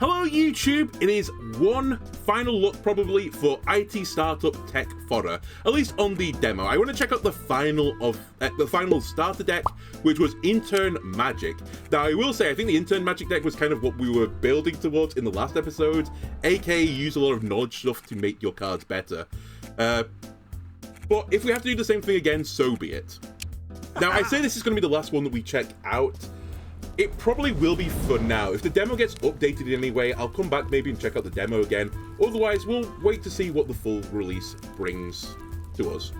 Hello YouTube, it is one final look probably for IT startup tech Fodder, at least on the demo. I want to check out the final starter deck, which was Intern Magic. Now I will say, I think the Intern Magic deck was kind of what we were building towards in the last episode, aka use a lot of knowledge stuff to make your cards better. But if we have to do the same thing again, so be it. Now I say this is going to be the last one that we check out. It probably will be for now. If the demo gets updated in any way, I'll come back maybe and check out the demo again. Otherwise, we'll wait to see what the full release brings to us.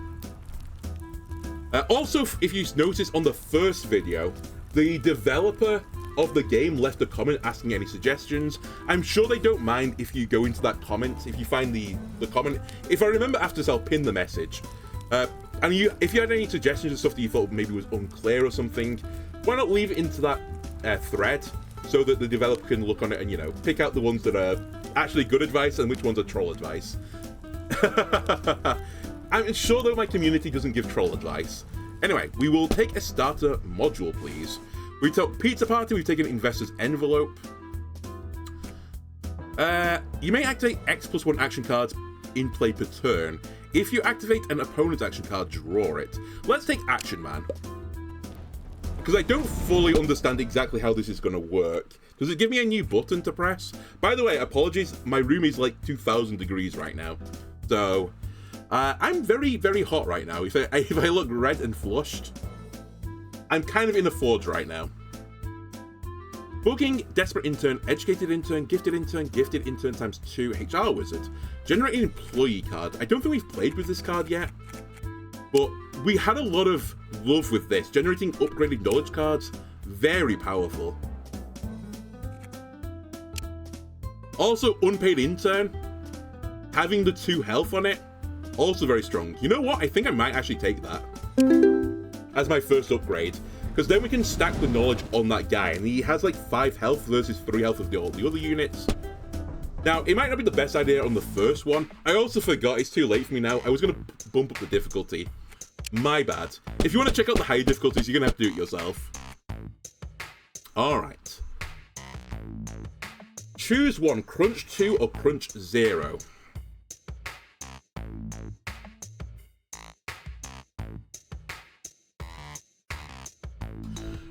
Also, if you notice on the first video, the developer of the game left a comment asking any suggestions. I'm sure they don't mind if you go into that comment, if you find the comment. If I remember after this, I'll pin the message. And if you had any suggestions and stuff that you thought maybe was unclear or something, why not leave it into that thread so that the developer can look on it and, you know, pick out the ones that are actually good advice and which ones are troll advice. I'm sure though my community doesn't give troll advice. Anyway, we will take a starter module, please. We took Pizza Party, we've taken Investor's Envelope. You may activate X+1 action cards in play per turn. If you activate an opponent's action card, draw it. Let's take Action Man, because I don't fully understand exactly how this is going to work. Does it give me a new button to press? By the way, apologies, my room is like 2,000 degrees right now. So, I'm very, very hot right now. If I look red and flushed, I'm kind of in a forge right now. Booking, Desperate Intern, Educated Intern, Gifted Intern times 2, HR Wizard. Generate an employee card. I don't think we've played with this card yet, but we had a lot of love with this. Generating upgraded knowledge cards, very powerful. Also, Unpaid Intern, having the 2 health on it, also very strong. You know what? I think I might actually take that as my first upgrade, because then we can stack the knowledge on that guy, and he has like 5 health versus 3 health of all the other units. Now, it might not be the best idea on the first one. I also forgot, it's too late for me now. I was going to bump up the difficulty. My bad. If you want to check out the higher difficulties, you're going to have to do it yourself. Alright. Choose one, Crunch 2 or Crunch 0.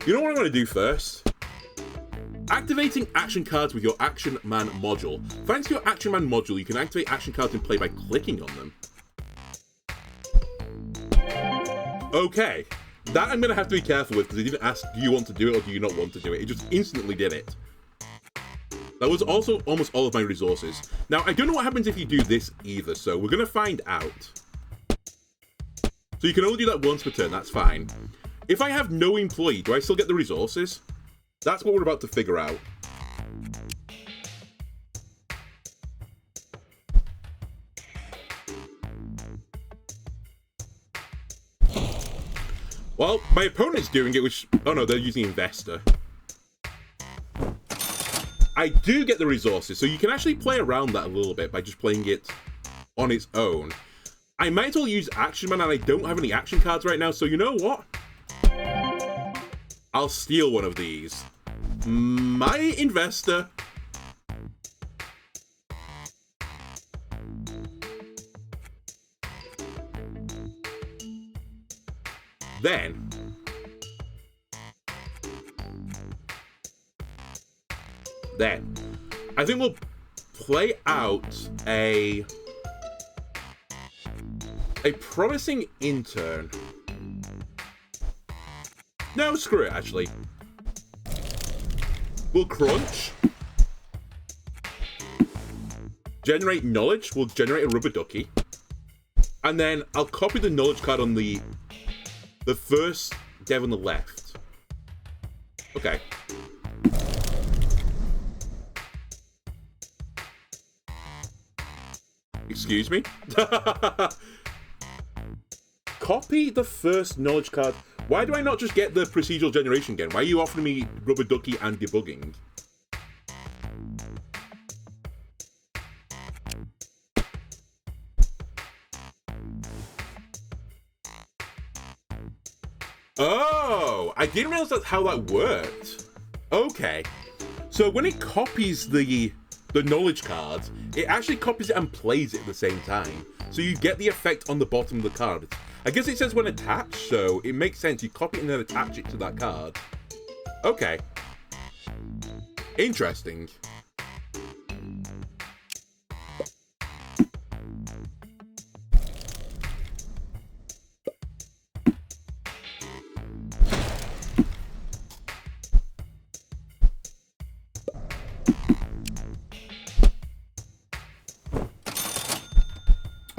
You know what I'm going to do first? Activating action cards with your Action Man module. Thanks to your Action Man module, you can activate action cards in play by clicking on them. Okay, that I'm going to have to be careful with, because it didn't ask, do you want to do it or do you not want to do it? It just instantly did it. That was also almost all of my resources. Now, I don't know what happens if you do this either, so we're going to find out. So you can only do that once per turn, that's fine. If I have no employee, do I still get the resources? That's what we're about to figure out. Well, my opponent's doing it, which... Oh no, they're using Investor. I do get the resources, so you can actually play around that a little bit by just playing it on its own. I might as well use Action Man, and I don't have any action cards right now, so you know what? I'll steal one of these. My Investor. Then I think we'll play out a promising intern. No, screw it, actually. We'll crunch. Generate knowledge. We'll generate a rubber ducky. And then I'll copy the knowledge card on the first dev on the left. Okay. Excuse me? Copy the first knowledge card. Why do I not just get the procedural generation again? Why are you offering me rubber ducky and debugging? Oh, I didn't realize that's how that worked. Okay. So when it copies the the knowledge card, it actually copies it and plays it at the same time. So you get the effect on the bottom of the card. I guess it says when attached, so it makes sense. You copy it and then attach it to that card. Okay. Interesting.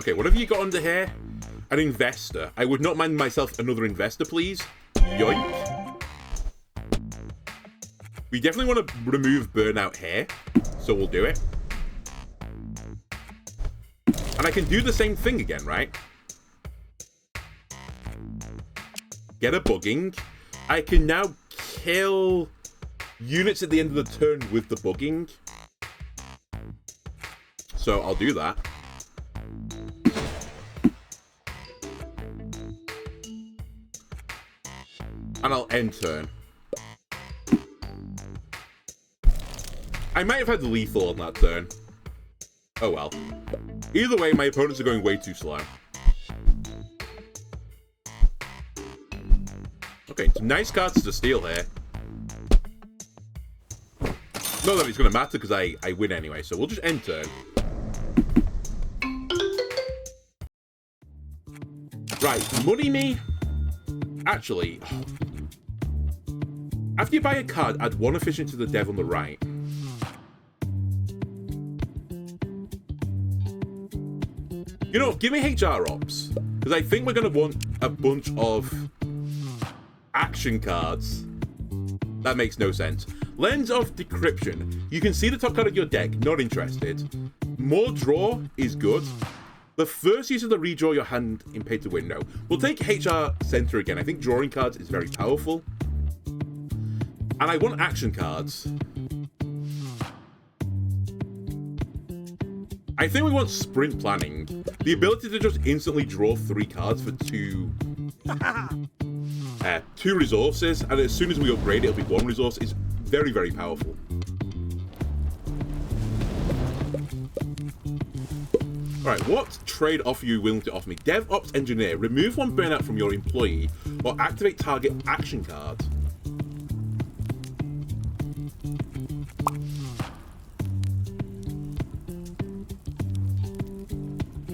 Okay, what have you got under here? An investor. I would not mind myself another investor, please. Yoink. We definitely want to remove burnout here, so we'll do it. And I can do the same thing again, right? Get a bugging. I can now kill units at the end of the turn with the bugging. So I'll do that. And I'll end turn. I might have had lethal on that turn. Oh well. Either way, my opponents are going way too slow. Okay, some nice cards to steal here. Not that it's going to matter because I win anyway, so we'll just end turn. Right, money me. Actually, after you buy a card, add 1 efficiency to the dev on the right. You know, give me HR ops, because I think we're going to want a bunch of action cards. That makes no sense. Lens of Decryption. You can see the top card of your deck. Not interested. More draw is good. The first use of the redraw your hand in pay to win. No. We'll take HR Center again. I think drawing cards is very powerful. And I want action cards. I think we want sprint planning. The ability to just instantly draw 3 cards for 2 resources, and as soon as we upgrade it, it'll be 1 resource. It's very, very powerful. Alright, what trade offer are you willing to offer me? DevOps Engineer. Remove 1 burnout from your employee, or activate target action card.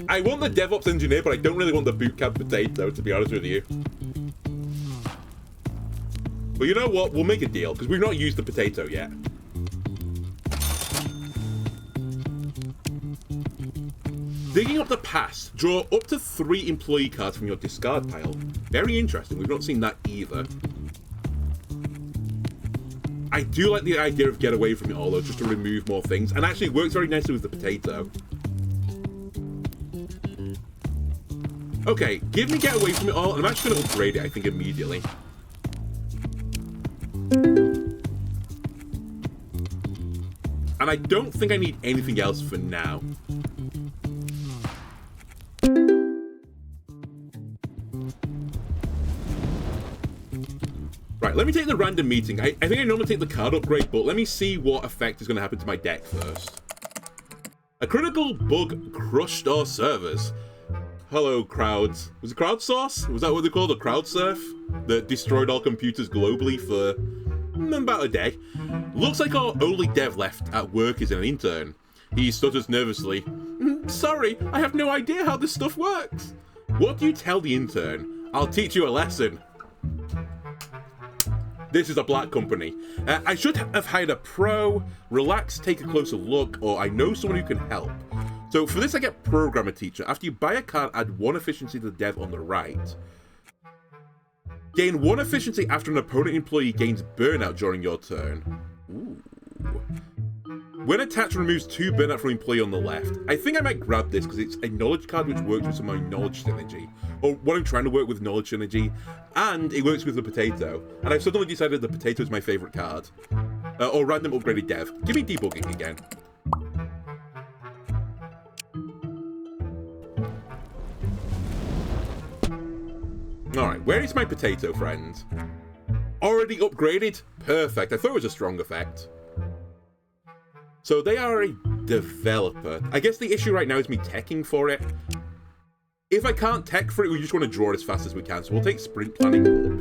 I want the DevOps Engineer, but I don't really want the Bootcamp Potato, to be honest with you. But you know what? We'll make a deal, because we've not used the potato yet. Digging up the past. Draw up to 3 employee cards from your discard pile. Very interesting. We've not seen that either. I do like the idea of get away from it all, though, just to remove more things. And actually, it works very nicely with the potato. Okay, give me get away from it all, and I'm actually going to upgrade it, I think, immediately. And I don't think I need anything else for now. Right, let me take the random meeting. I think I normally take the card upgrade, but let me see what effect is going to happen to my deck first. A critical bug crushed our servers. Hello, crowds. Was it crowdsource? Was that what they called? A crowd surf? That destroyed all computers globally for about a day. Looks like our only dev left at work is an intern. He stutters nervously. Sorry, I have no idea how this stuff works. What do you tell the intern? I'll teach you a lesson. This is a black company. I should have hired a pro. Relax, take a closer look, or I know someone who can help. So for this I get Programmer Teacher. After you buy a card, add 1 efficiency to the dev on the right. Gain 1 efficiency after an opponent employee gains burnout during your turn. Ooh. When attached, removes 2 burnout from employee on the left. I think I might grab this because it's a knowledge card which works with some of my knowledge synergy. Or what I'm trying to work with knowledge synergy. And it works with the potato. And I've suddenly decided the potato is my favourite card. Or random upgraded dev. Give me debugging again. Alright, where is my potato friend? Already upgraded? Perfect. I thought it was a strong effect. So they are a Developer. I guess the issue right now is me teching for it. If I can't tech for it, we just want to draw it as fast as we can, so we'll take sprint planning up.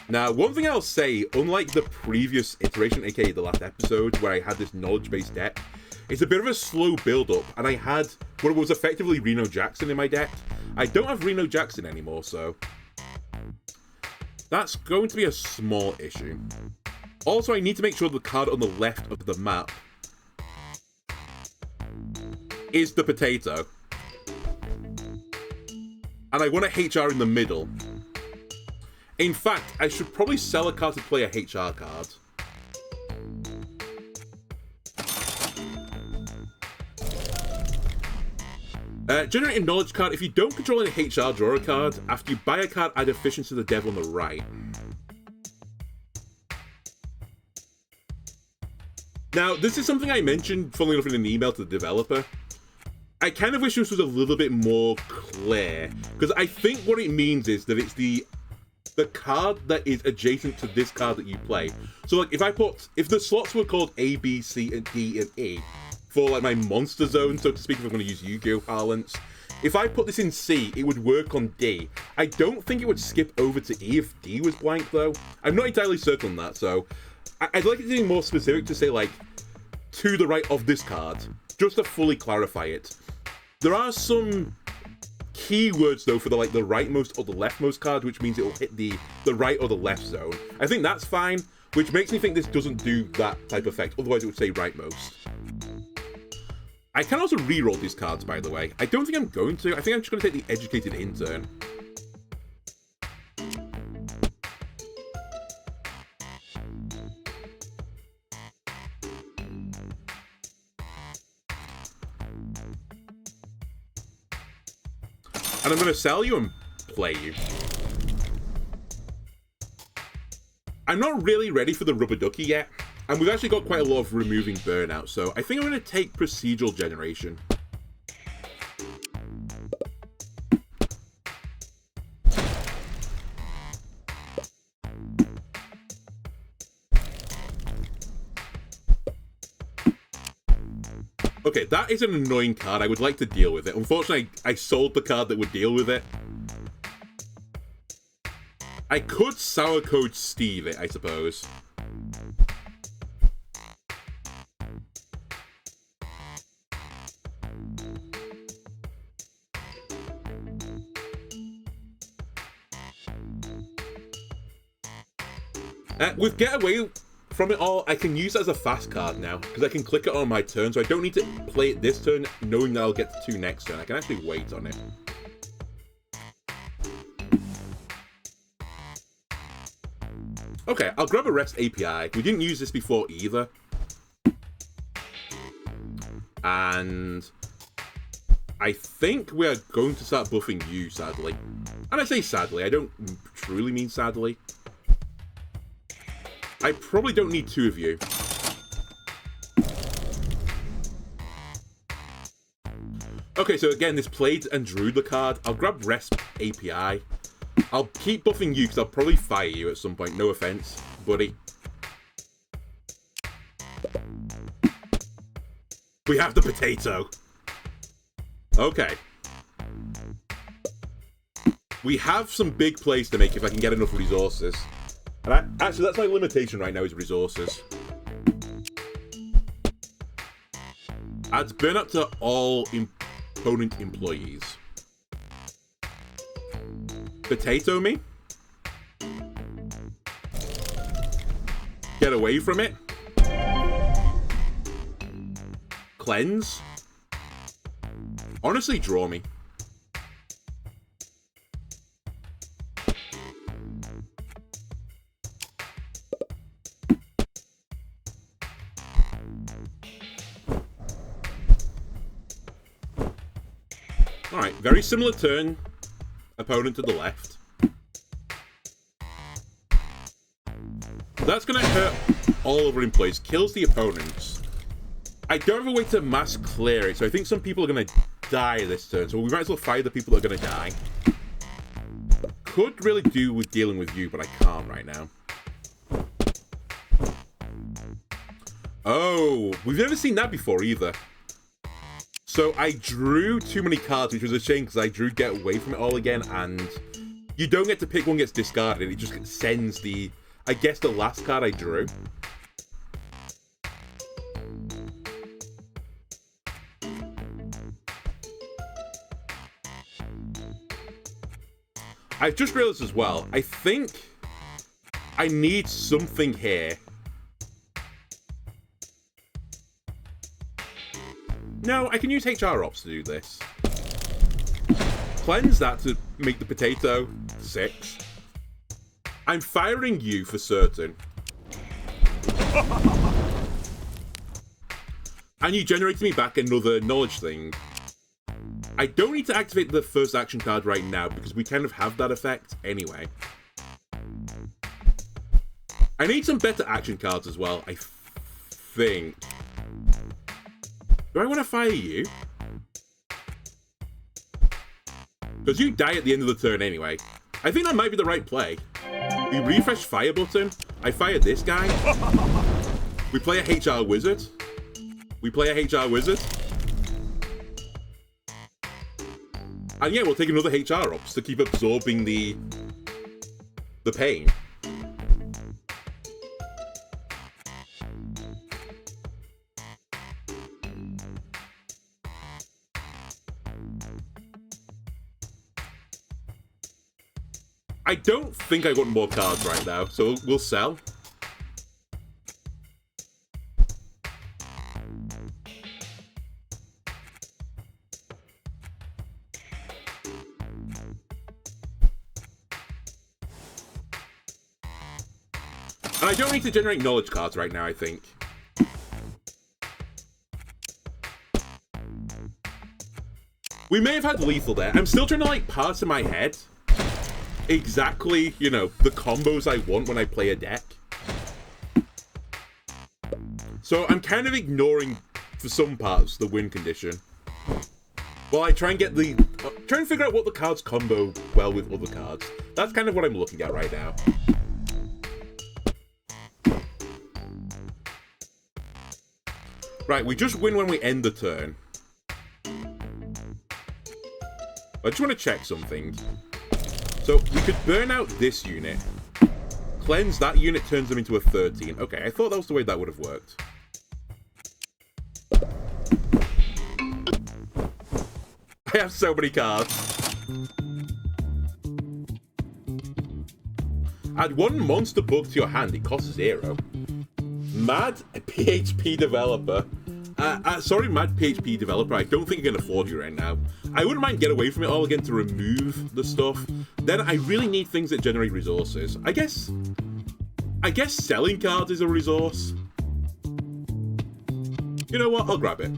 Now, one thing I'll say, unlike the previous iteration, aka the last episode, where I had this knowledge-based deck, it's a bit of a slow build-up, and I had what was effectively Reno Jackson in my deck. I don't have Reno Jackson anymore, so that's going to be a small issue. Also, I need to make sure the card on the left of the map is the potato. And I want a HR in the middle. In fact, I should probably sell a card to play a HR card. Generating knowledge card. If you don't control any HR, draw a card. After you buy a card, add efficiency to the devil on the right. Now, this is something I mentioned, funnily enough, in an email to the developer. I kind of wish this was a little bit more clear, because I think what it means is that it's the card that is adjacent to this card that you play. So, like, if the slots were called A, B, C, and D, and E, for, like, my monster zone, so to speak, if I'm going to use Yu-Gi-Oh! Parlance, if I put this in C, it would work on D. I don't think it would skip over to E if D was blank, though. I'm not entirely certain on that, so I'd like it to be more specific to say, like, to the right of this card, just to fully clarify it. There are some keywords, though, for the, like, the rightmost or the leftmost card, which means it will hit the right or the left zone. I think that's fine, which makes me think this doesn't do that type of effect, otherwise it would say rightmost. I can also reroll these cards, by the way. I don't think I'm going to. I think I'm just going to take the Educated Intern. And I'm going to sell you and play you. I'm not really ready for the Rubber Ducky yet. And we've actually got quite a lot of removing burnout, so I think I'm going to take Procedural Generation. Okay, that is an annoying card. I would like to deal with it. Unfortunately, I sold the card that would deal with it. I could Sour Code Steve it, I suppose. With Get Away From It All, I can use it as a fast card now, because I can click it on my turn, so I don't need to play it this turn, knowing that I'll get to 2 next turn. I can actually wait on it. Okay, I'll grab a Rest API. We didn't use this before either. And I think we're going to start buffing you, sadly. And I say sadly, I don't truly mean sadly. I probably don't need 2 of you. Okay, so again, this played and drew the card. I'll grab Rest API. I'll keep buffing you because I'll probably fire you at some point. No offense, buddy. We have the potato. Okay. We have some big plays to make if I can get enough resources. And actually, that's my limitation right now, is resources. Adds burnout to all opponent employees. Potato me. Get away from it. Cleanse. Honestly, draw me. Alright, very similar turn. Opponent to the left. That's going to hurt all over in place. Kills the opponents. I don't have a way to mass clear it, so I think some people are going to die this turn. So we might as well fire the people that are going to die. Could really do with dealing with you, but I can't right now. Oh, we've never seen that before either. So I drew too many cards, which was a shame because I drew Get Away From It All again, and you don't get to pick one gets discarded. It just sends the, I guess, the last card I drew. I've just realized as well, I think I need something here. No, I can use HR Ops to do this. Cleanse that to make the potato 6. I'm firing you for certain. And you generated me back another knowledge thing. I don't need to activate the first action card right now because we kind of have that effect anyway. I need some better action cards as well, I think. Do I want to fire you? Because you die at the end of the turn anyway. I think that might be the right play. We refresh fire button. I fire this guy. We play a HR wizard. We play a HR wizard. And yeah, we'll take another HR Ops to keep absorbing the pain. I don't think I want more cards right now, so we'll sell. And I don't need to generate knowledge cards right now, I think. We may have had lethal there. I'm still trying to, like, parse in my head exactly, you know, the combos I want when I play a deck. So I'm kind of ignoring, for some parts, the win condition. While I try and get the... try and figure out what the cards combo well with other cards. That's kind of what I'm looking at right now. Right, we just win when we end the turn. I just want to check something. So, we could burn out this unit. Cleanse that unit, turns them into a 13. Okay, I thought that was the way that would have worked. I have so many cards. Add one monster book to your hand. It costs 0. Mad PHP developer. Sorry, Mad PHP developer. I don't think I can afford you right now. I wouldn't mind Get Away From It All again to remove the stuff. Then I really need things that generate resources. I guess selling cards is a resource. You know what? I'll grab it.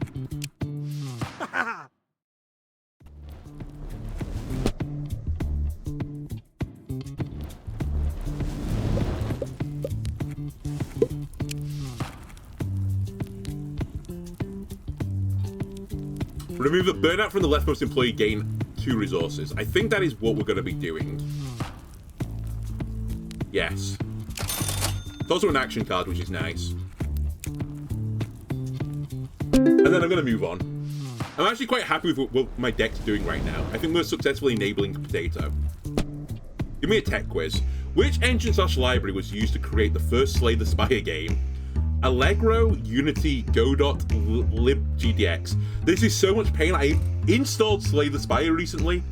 Remove the burnout from the leftmost employee, gain 2 resources. I think that is what we're going to be doing. Yes. It's also an action card, which is nice. And then I'm going to move on. I'm actually quite happy with what my deck's doing right now. I think we're successfully enabling the potato. Give me a tech quiz. Which engine/library was used to create the first Slay the Spire game? Allegro, Unity, Godot, libgdx. This is so much pain. I installed Slay the Spire recently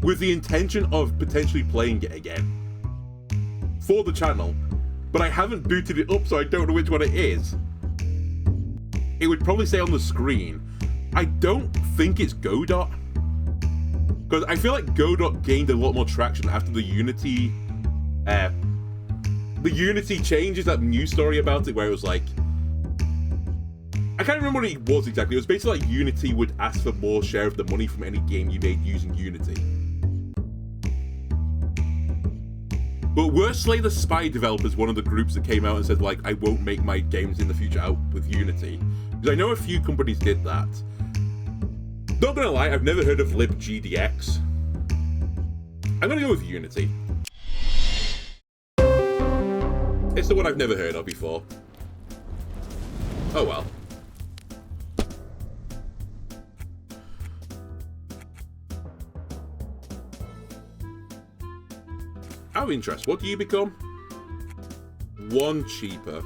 with the intention of potentially playing it again for the channel, but I haven't booted it up, so I don't know which one it is. It would probably say on the screen. I don't think it's Godot, because I feel like Godot gained a lot more traction after the Unity changes, that news story about it, where it was like, I can't remember what it was exactly. It was basically like Unity would ask for more share of the money from any game you made using Unity. But were Slay the Spire developers one of the groups that came out and said, like, I won't make my games in the future out with Unity? Because I know a few companies did that. Not gonna lie, I've never heard of libgdx. I'm gonna go with Unity. It's the one I've never heard of before. Oh well. Out of interest, what do you become? 1 cheaper.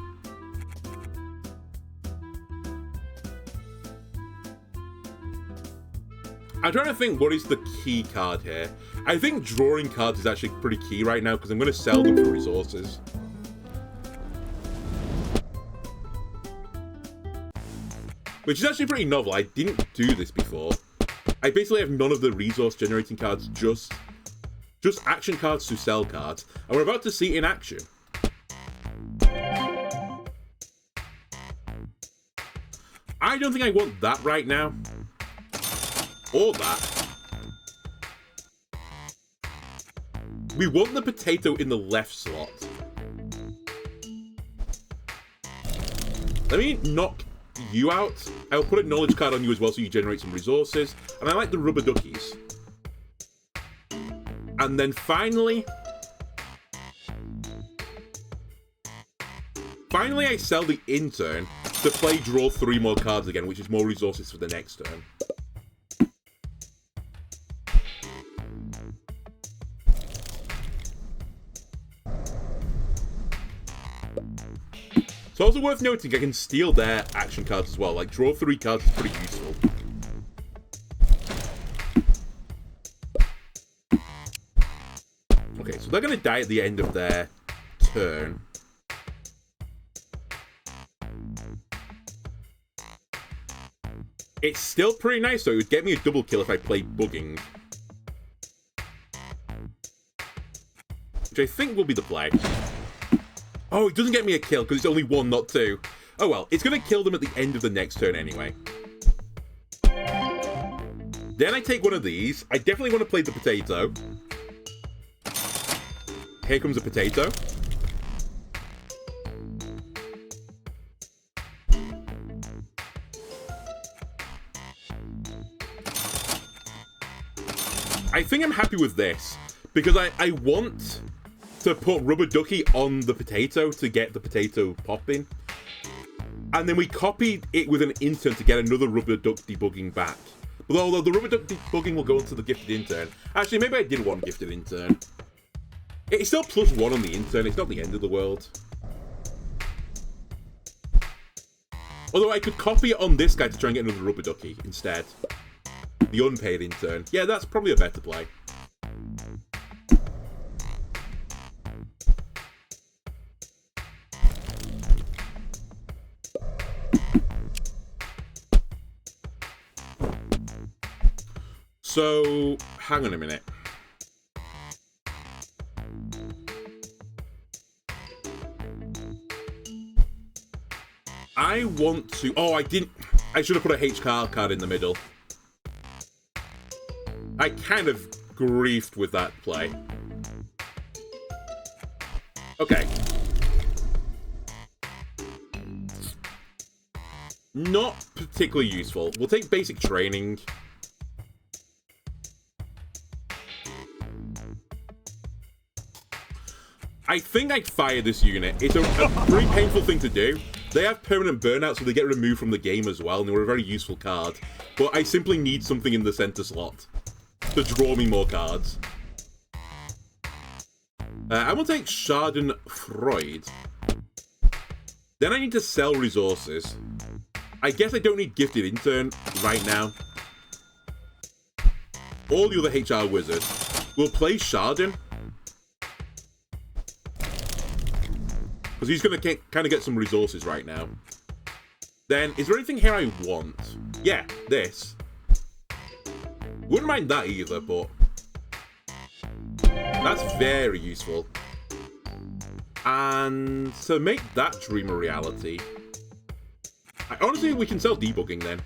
I'm trying to think what is the key card here. I think drawing cards is actually pretty key right now because I'm going to sell them for resources. Which is actually pretty novel. I didn't do this before. I basically have none of the resource generating cards, just action cards to sell cards. And we're about to see it in action. I don't think I want that right now. Or that. We want the potato in the left slot. Let me knock you out. I'll put a knowledge card on you as well so you generate some resources. And I like the rubber duckies. And then finally I sell the intern to play draw 3 more cards again, which is more resources for the next turn. It's also worth noting I can steal their action cards as well. Like, draw 3 cards is pretty useful. Okay, so they're going to die at the end of their turn. It's still pretty nice, though. It would get me a double kill if I play bugging. Which I think will be the play. Oh, it doesn't get me a kill because it's only 1, not 2. Oh well, it's going to kill them at the end of the next turn anyway. Then I take one of these. I definitely want to play the potato. Here comes a potato. I think I'm happy with this because I want to put rubber ducky on the potato to get the potato popping. And then we copy it with an intern to get another rubber duck debugging back. Although the rubber duck debugging will go into the gifted intern. Actually, maybe I did want gifted intern. It's still +1 on the intern. It's not the end of the world. Although I could copy it on this guy to try and get another rubber ducky instead. The unpaid intern. Yeah, that's probably a better play. So, hang on a minute. I want to... Oh, I didn't... I should have put a HR card in the middle. I kind of griefed with that play. Okay. Not particularly useful. We'll take basic training. I think I'd fire this unit. It's a pretty painful thing to do. They have permanent burnout, so they get removed from the game as well, and they were a very useful card. But I simply need something in the center slot to draw me more cards. I will take Schadenfreude. Then I need to sell resources. I guess I don't need Gifted Intern right now. All the other HR wizards will play Schaden. Because he's going to kind of get some resources right now. Then, is there anything here I want? Yeah, this. Wouldn't mind that either, but... that's very useful. And to make that dream a reality... honestly, we can sell debugging then.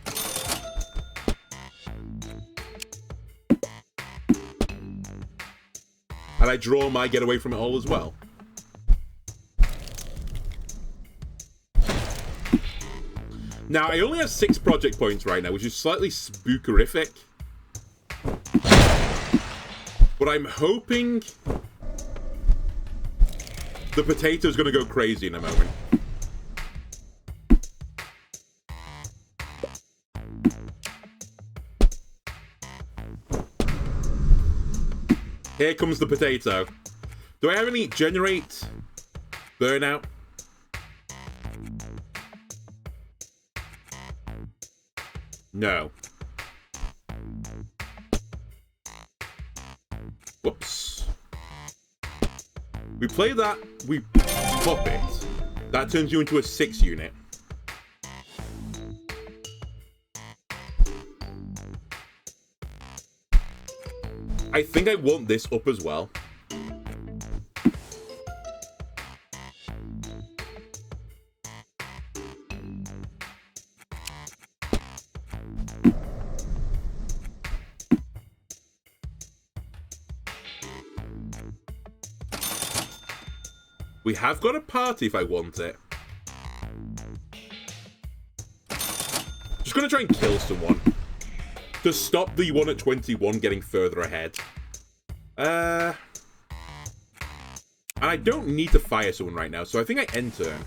And I draw my get away from it all as well. Now, I only have 6 project points right now, which is slightly spookerific. But I'm hoping the potato's going to go crazy in a moment. Here comes the potato. Do I have any generate burnout? No. Whoops. We play that, we pop it. That turns you into a 6 unit. I think I want this up as well. We have got a party if I want it. Just gonna try and kill someone. To stop the one at 21 getting further ahead. And I don't need to fire someone right now, so I think I end turn.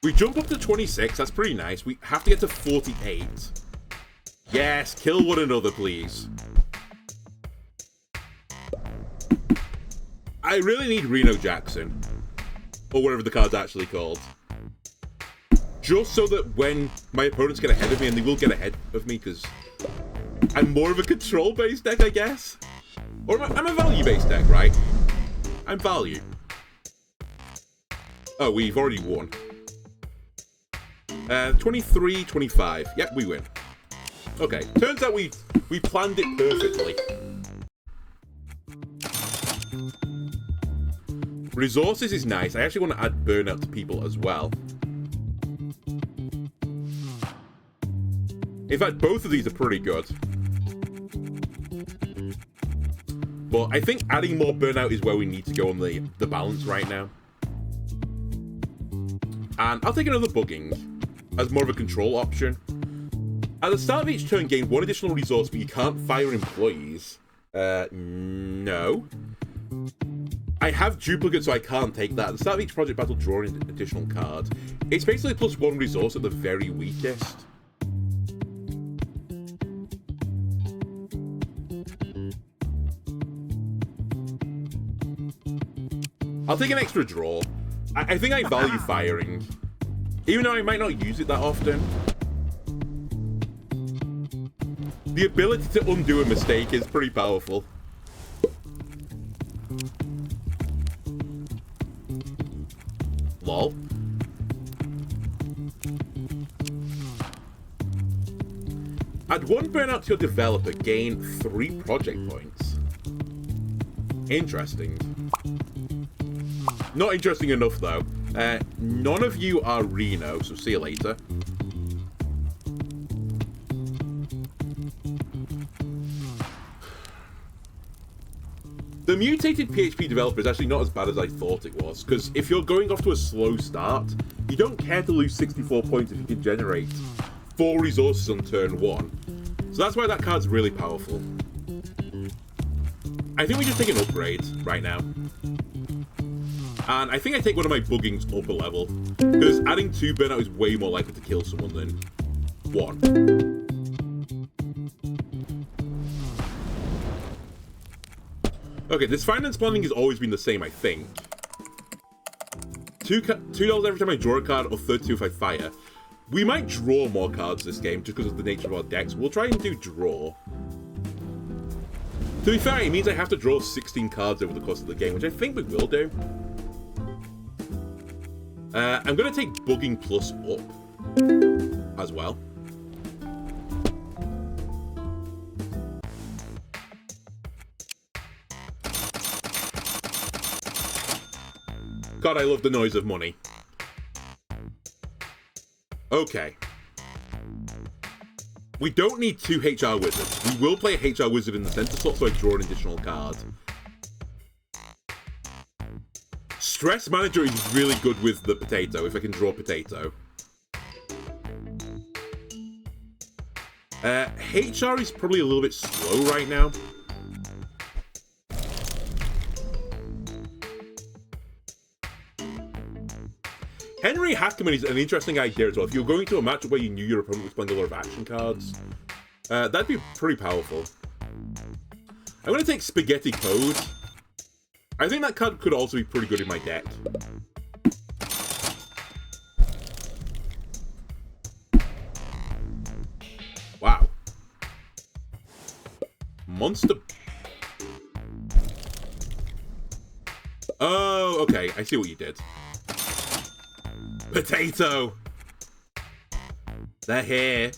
We jump up to 26, that's pretty nice. We have to get to 48. Yes, kill one another, please. I really need Reno Jackson. Or whatever the card's actually called. Just so that when my opponents get ahead of me, and they will get ahead of me, because I'm more of a control-based deck, I guess? Or I'm a value-based deck, right? I'm value. Oh, we've already won. 23, 25. Yep, we win. Okay, turns out we planned it perfectly. Resources is nice. I actually want to add burnout to people as well. In fact, both of these are pretty good. But I think adding more burnout is where we need to go on the balance right now. And I'll take another bugging as more of a control option. At the start of each turn, gain one additional resource, but you can't fire employees. No. I have duplicate, so I can't take that. At the start of each project battle, draw an additional card. It's basically +1 resource at the very weakest. I'll take an extra draw. I think I value firing. Even though I might not use it that often. The ability to undo a mistake is pretty powerful. Lol. Add 1 burnout to your developer, gain 3 project points. Interesting. Not interesting enough, though. None of you are Reno, so see you later. The mutated PHP developer is actually not as bad as I thought it was, because if you're going off to a slow start, you don't care to lose 64 points if you can generate 4 resources on turn 1. So that's why that card's really powerful. I think we just take an upgrade right now. And I think I take one of my buggings up a level, because adding 2 burnout is way more likely to kill someone than 1. Okay, this finance planning has always been the same, I think. $2 every time I draw a card, or 32 if I fire. We might draw more cards this game, just because of the nature of our decks. We'll try and do draw. To be fair, it means I have to draw 16 cards over the course of the game, which I think we will do. I'm going to take bugging plus up as well. God, I love the noise of money. Okay. We don't need 2 HR wizards. We will play a HR wizard in the center slot, so I draw an additional card. Stress Manager is really good with the potato, if I can draw potato. HR is probably a little bit slow right now. Henry Hackerman is an interesting idea as well. If you're going to a matchup where you knew your opponent was playing a lot of action cards, that'd be pretty powerful. I'm going to take Spaghetti Code. I think that card could also be pretty good in my deck. Wow. Monster... Oh, okay. I see what you did. Potato! They're here.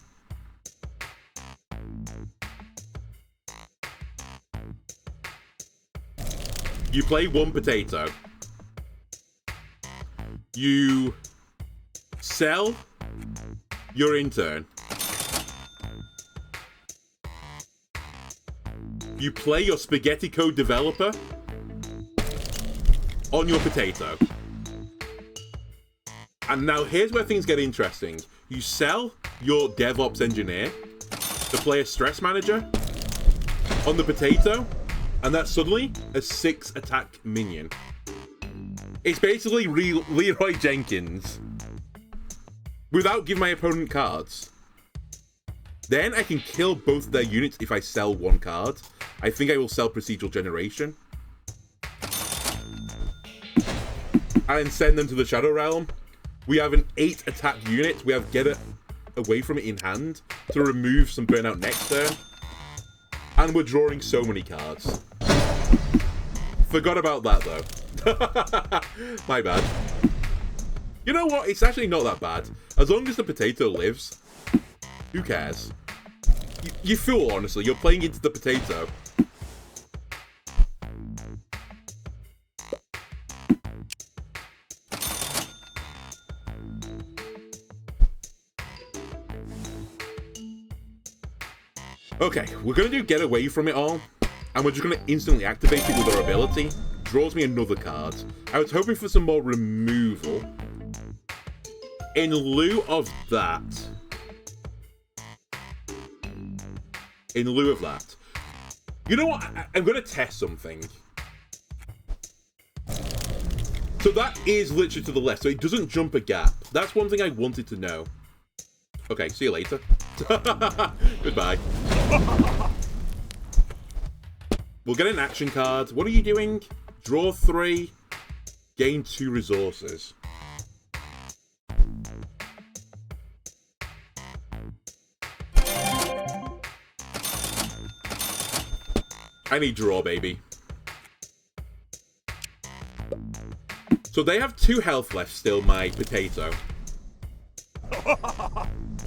You play one potato. You sell your intern. You play your Spaghetti Code developer on your potato. And now here's where things get interesting. You sell your DevOps engineer to play a stress manager on the potato, and that's suddenly a 6 attack minion. It's basically Leroy Jenkins without giving my opponent cards. Then I can kill both their units if I sell one card. I think I will sell Procedural Generation. And send them to the Shadow Realm. We have an 8 attack unit. We have Get It Away From It in hand to remove some Burnout next turn. And we're drawing so many cards. Forgot about that, though. My bad. You know what? It's actually not that bad. As long as the potato lives, who cares? You fool, honestly. You're playing into the potato. Okay, we're going to do Get Away From It All, and we're just going to instantly activate it with our ability. Draws me another card. I was hoping for some more removal. In lieu of that... You know what? I'm going to test something. So that is literally to the left, so it doesn't jump a gap. That's one thing I wanted to know. Okay, see you later. Goodbye. We'll get an action card. What are you doing? Draw 3. Gain 2 resources. I need draw, baby. So they have 2 health left still, my potato.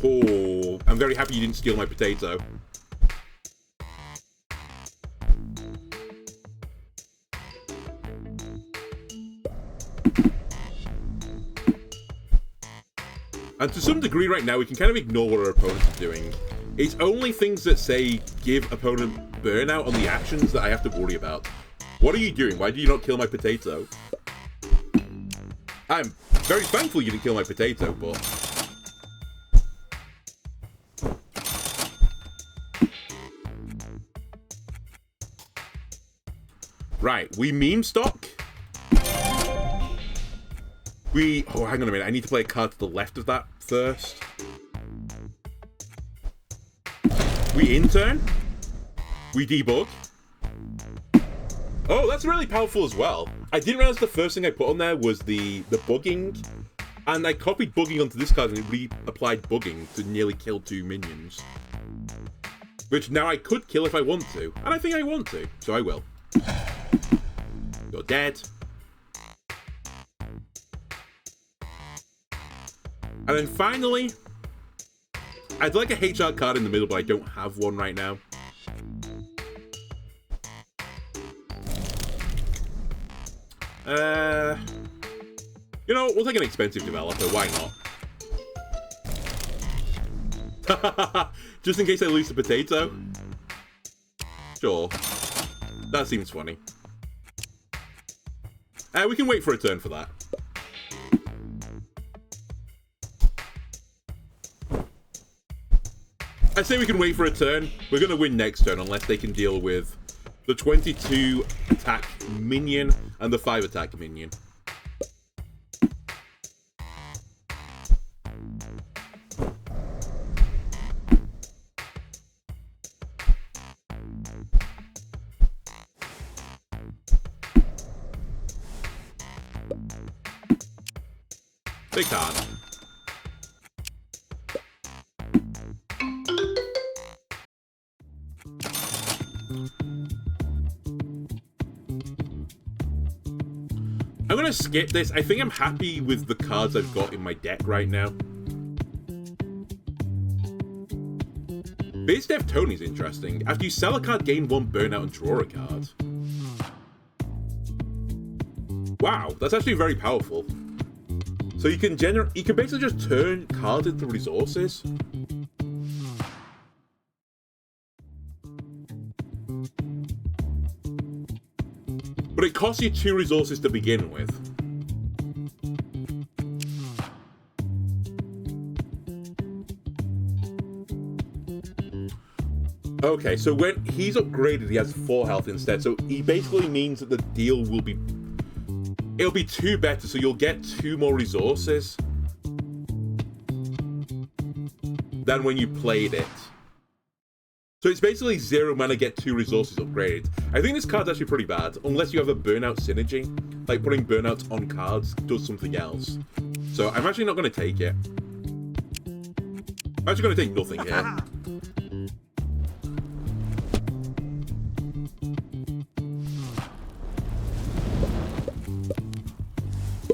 Oh, I'm very happy you didn't steal my potato. And to some degree right now, we can kind of ignore what our opponents are doing. It's only things that say give opponent burnout on the actions that I have to worry about. What are you doing? Why do you not kill my potato? I'm very thankful you didn't kill my potato, but... Right, we meme stock. Oh, hang on a minute. I need to play a card to the left of that first. We intern. We debug. Oh, that's really powerful as well. I didn't realize the first thing I put on there was the bugging. And I copied bugging onto this card and it reapplied bugging to nearly kill 2 minions. Which now I could kill if I want to. And I think I want to, so I will. You're dead. And then finally, I'd like a HR card in the middle, but I don't have one right now. You know, we'll take an expensive developer, why not? Just in case I lose the potato? Sure. That seems funny. We can wait for a turn for that. I say we can wait for a turn. We're going to win next turn unless they can deal with the 22 attack minion and the 5 attack minion. They can't. I'm gonna skip this. I think I'm happy with the cards I've got in my deck right now. Base Dev Tony's interesting. After you sell a card, gain 1 burnout and draw a card. Wow, that's actually very powerful. So you can basically just turn cards into resources. But it costs you 2 resources to begin with. Okay, so when he's upgraded, he has 4 health instead. So he basically means that the deal will be... It'll be 2 better, so you'll get 2 more resources than when you played it. So it's basically 0 mana, get 2 resources upgraded. I think this card's actually pretty bad, unless you have a burnout synergy. Like putting burnouts on cards does something else. So I'm actually not going to take it. I'm actually going to take nothing here.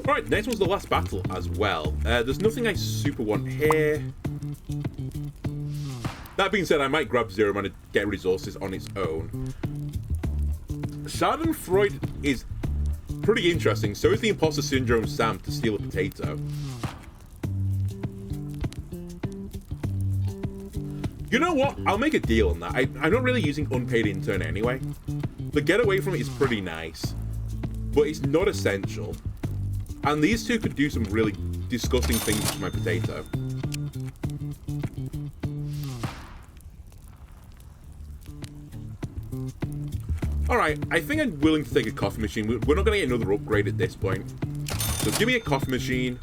Alright, next one's the last battle as well. There's nothing I super want here. That being said, I might grab 0 mana to get resources on its own. Schadenfreude is pretty interesting. So is the Imposter Syndrome Sam to steal a potato. You know what? I'll make a deal on that. I'm not really using unpaid intern anyway. The get away from it is pretty nice, but it's not essential. And these two could do some really disgusting things to my potato. Alright, I think I'm willing to take a coffee machine. We're not going to get another upgrade at this point. So give me a coffee machine.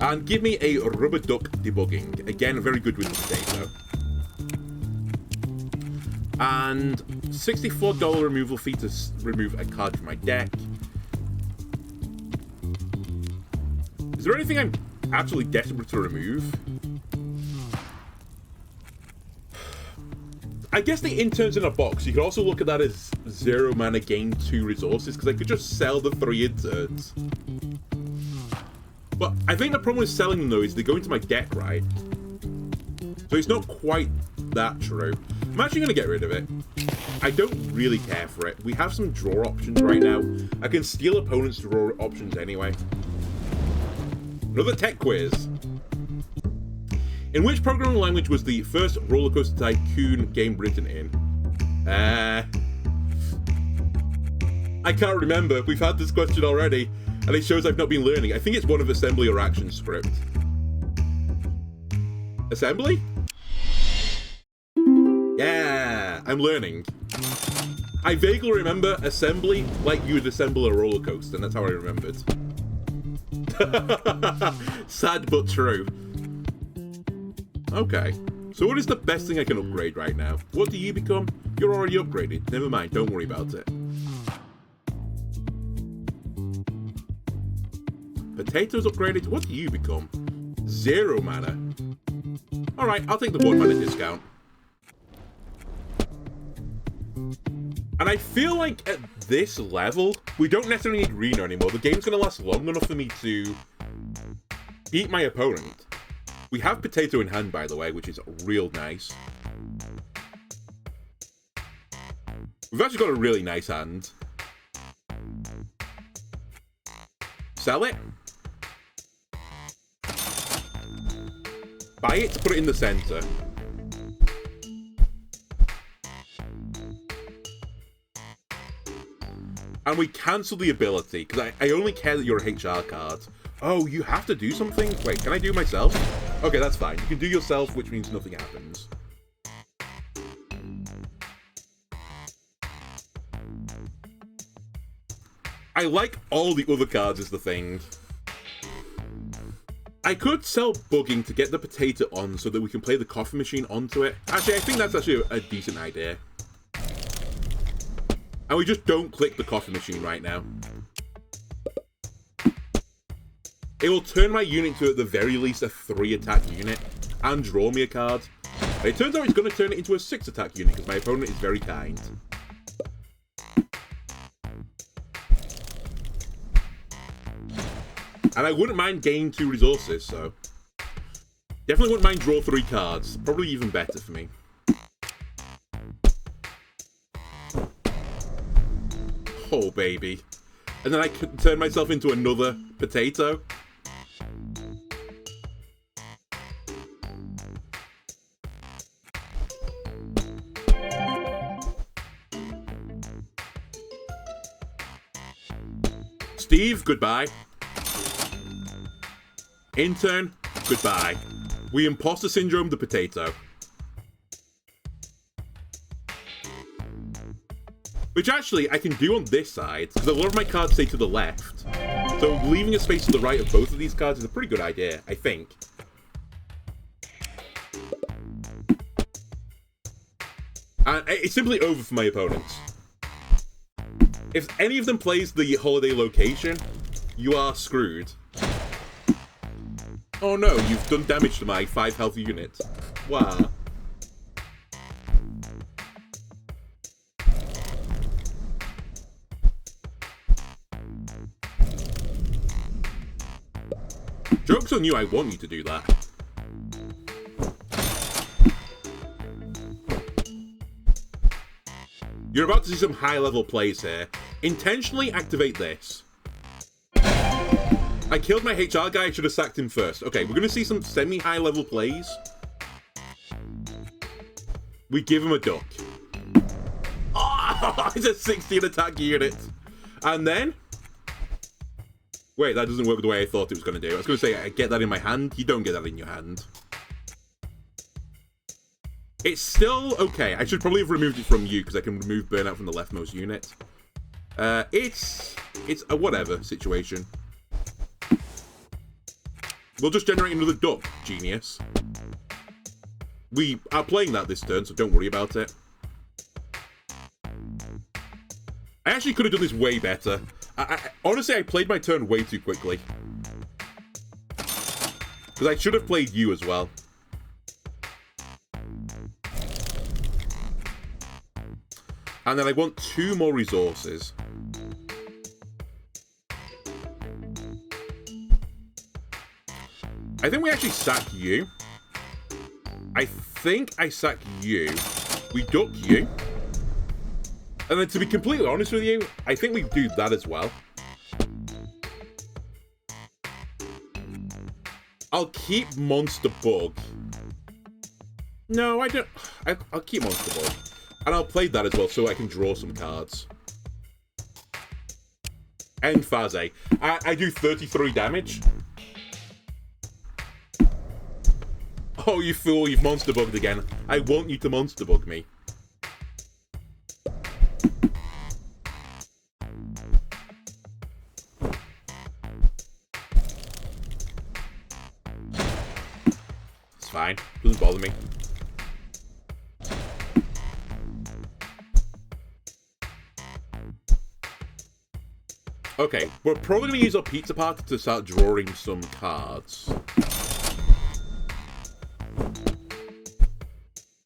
And give me a rubber duck debugging. Again, very good with the potato. And $64 removal fee to remove a card from my deck. Is there anything I'm absolutely desperate to remove? I guess the intern's in a box. You could also look at that as 0 mana, gain 2 resources, because I could just sell the 3 interns. But I think the problem with selling them, though, is they go into my deck, right? So it's not quite that true. I'm actually going to get rid of it. I don't really care for it. We have some draw options right now. I can steal opponents' draw options anyway. Another tech quiz. In which programming language was the first Roller Coaster Tycoon game written in? I can't remember. We've had this question already, and it shows I've not been learning. I think it's one of assembly or action script. Assembly? Yeah, I'm learning. I vaguely remember assembly like you would assemble a roller coaster, and that's how I remembered. Sad but true. Okay, so what is the best thing I can upgrade right now? What do you become? You're already upgraded. Never mind, don't worry about it. Potatoes upgraded. What do you become? 0 mana. Alright, I'll take the 1 mana discount. And I feel like at this level, we don't necessarily need Reno anymore. The game's going to last long enough for me to beat my opponent. We have Potato in hand, by the way, which is real nice. We've actually got a really nice hand. Sell it. Buy it, put it in the center. And we cancel the ability, because I only care that you're a HR card. Oh, you have to do something? Wait, can I do myself? Okay, that's fine. You can do yourself, which means nothing happens. I like all the other cards is the thing. I could sell bugging to get the potato on so that we can play the coffee machine onto it. Actually, I think that's actually a decent idea. And we just don't click the coffee machine right now. It will turn my unit into, at the very least, a 3-attack unit and draw me a card. And it turns out it's going to turn it into a 6-attack unit because my opponent is very kind. And I wouldn't mind gaining 2 resources, so... Definitely wouldn't mind draw 3 cards. Probably even better for me. Oh, baby. And then I could turn myself into another potato. Steve, goodbye. Intern, goodbye. We imposter syndrome the potato. Which actually I can do on this side, because a lot of my cards stay to the left. So leaving a space to the right of both of these cards is a pretty good idea, I think. And it's simply over for my opponents. If any of them plays the holiday location, you are screwed. Oh no, you've done damage to my 5 health unit. Wow. Joke's on you, I want you to do that. You're about to see some high-level plays here. Intentionally activate this. I killed my HR guy, I should have sacked him first. Okay, we're going to see some semi-high-level plays. We give him a duck. Oh, it's a 16-attack unit. And then... Wait, that doesn't work the way I thought it was going to do. I was going to say, I get that in my hand. You don't get that in your hand. It's still okay. I should probably have removed it from you, because I can remove burnout from the leftmost unit. It's a whatever situation. We'll just generate another duck, genius. We are playing that this turn, so don't worry about it. I actually could have done this way better. Honestly, I played my turn way too quickly. Because I should have played you as well. And then I want 2 more resources. I think we actually sack you. I think I sack you. We duck you. And then to be completely honest with you, I think we do that as well. I'll keep Monster Bug. No, I don't. I'll keep Monster Bug. And I'll play that as well so I can draw some cards. End Phase. I do 33 damage. Oh, you fool, you've Monster Bugged again. I want you to Monster Bug me. It's fine. Doesn't bother me. Okay, we're probably going to use our pizza party to start drawing some cards.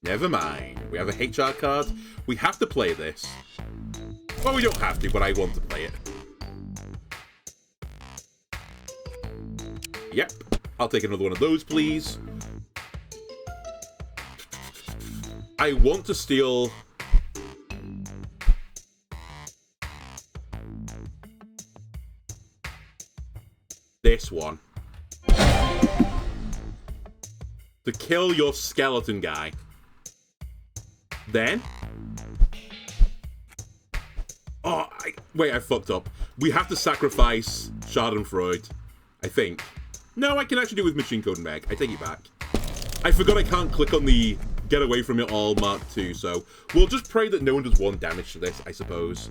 Never mind. We have a HR card. We have to play this. Well, we don't have to, but I want to play it. Yep. I'll take another one of those, please. I want to steal... this one. To kill your skeleton guy. Then... oh, wait, I fucked up. We have to sacrifice Schadenfreude, I think. No, I can actually do it with Machine Code Meg. I take it back. I forgot I can't click on the Get Away From It All Mark II, so we'll just pray that no one does 1 damage to this, I suppose.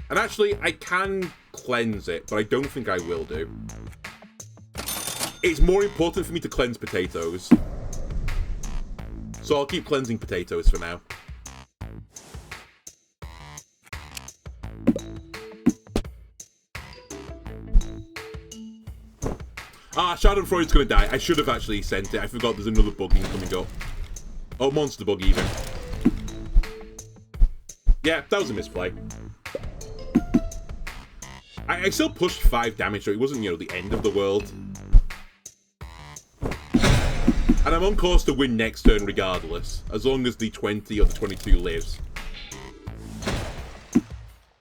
And actually, I can cleanse it, but I don't think I will do. It's more important for me to cleanse potatoes. So I'll keep cleansing potatoes for now. Ah, Schadenfreude's gonna die. I should have actually sent it. I forgot there's another bugging coming up. Oh, monster bug even. Yeah, that was a misplay. I still pushed 5 damage, so it wasn't, you know, the end of the world. And I'm on course to win next turn regardless, as long as the 20 or the 22 lives.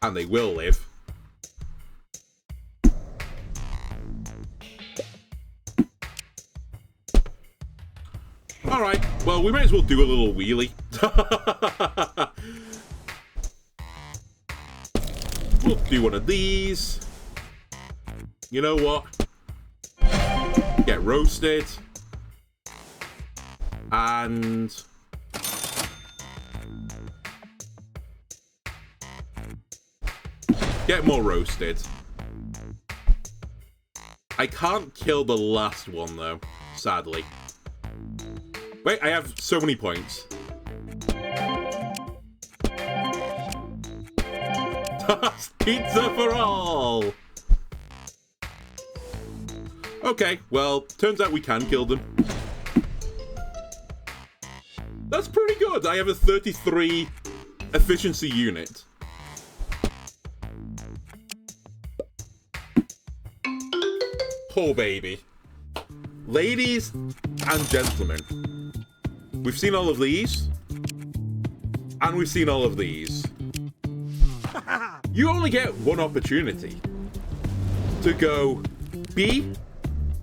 And they will live. Alright, well, we might as well do a little wheelie. We'll do one of these. You know what? Get roasted. And... get more roasted. I can't kill the last one, though, sadly. Wait, I have so many points. Pizza for all! Okay, well, turns out we can kill them. That's pretty good. I have a 33 efficiency unit. Oh, baby. Ladies and gentlemen, we've seen all of these, and we've seen all of these. You only get one opportunity to go B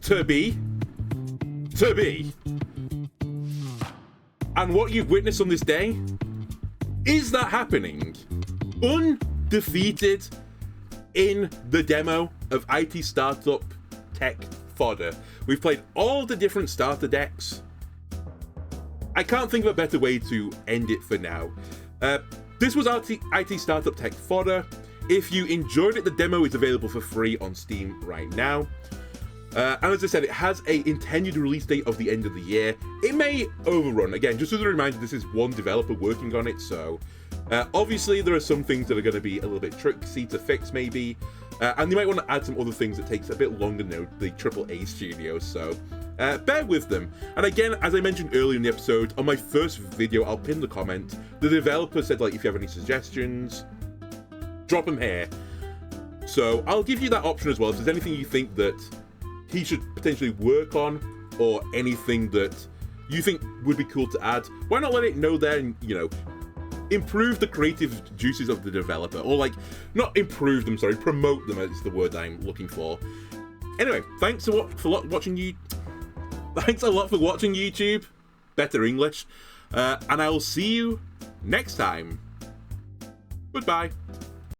to B to B. And what you've witnessed on this day is that happening. Undefeated in the demo of IT Startup Tech Fodder. We've played all the different starter decks. I can't think of a better way to end it for now. This was IT Startup Tech Fodder. If you enjoyed it, the demo is available for free on Steam right now. And as I said, it has an intended release date of the end of the year. It may overrun. Again, just as a reminder, this is one developer working on it, so obviously there are some things that are going to be a little bit tricky to fix, maybe. And you might want to add some other things that takes a bit longer than the AAA studios, so bear with them. And again, as I mentioned earlier in the episode, on my first video, I'll pin the comment. The developer said, like, if you have any suggestions, drop them here. So I'll give you that option as well. If there's anything you think that he should potentially work on, or anything that you think would be cool to add, why not let it know there and, you know, improve the creative juices of the developer, or like, not improve them, sorry, promote them is the word I'm looking for. Anyway, thanks a lot for watching YouTube. Better English. And I will see you next time. Goodbye.